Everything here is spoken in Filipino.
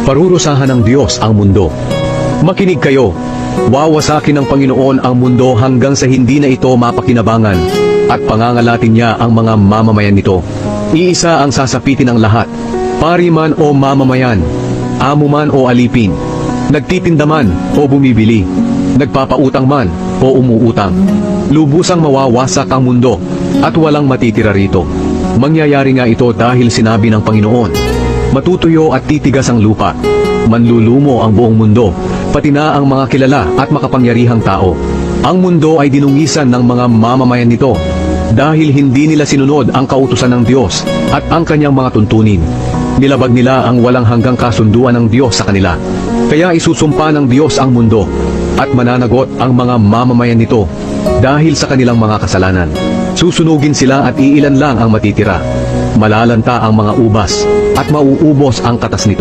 Parurusahan ng Diyos ang mundo. Makinig kayo. Wawasakin ng Panginoon ang mundo hanggang sa hindi na ito mapakinabangan, at pangangalatin niya ang mga mamamayan nito. Iisa ang sasapitin ng lahat, pari man o mamamayan, amo man o alipin, nagtitinda man o bumibili, nagpapautang man o umuutang. Lubusang mawawasak ang mundo at walang matitira rito. Mangyayari nga ito dahil sinabi ng Panginoon, matutuyo at titigas ang lupa, manlulumo ang buong mundo, pati na ang mga kilala at makapangyarihang tao. Ang mundo ay dinungisan ng mga mamamayan nito dahil hindi nila sinunod ang kautusan ng Diyos at ang kanyang mga tuntunin. Nilabag nila ang walang hanggang kasunduan ng Diyos sa kanila. Kaya isusumpa ng Diyos ang mundo at mananagot ang mga mamamayan nito dahil sa kanilang mga kasalanan. Susunugin sila at iilan lang ang matitira. Malalanta ang mga ubas at mauubos ang katas nito.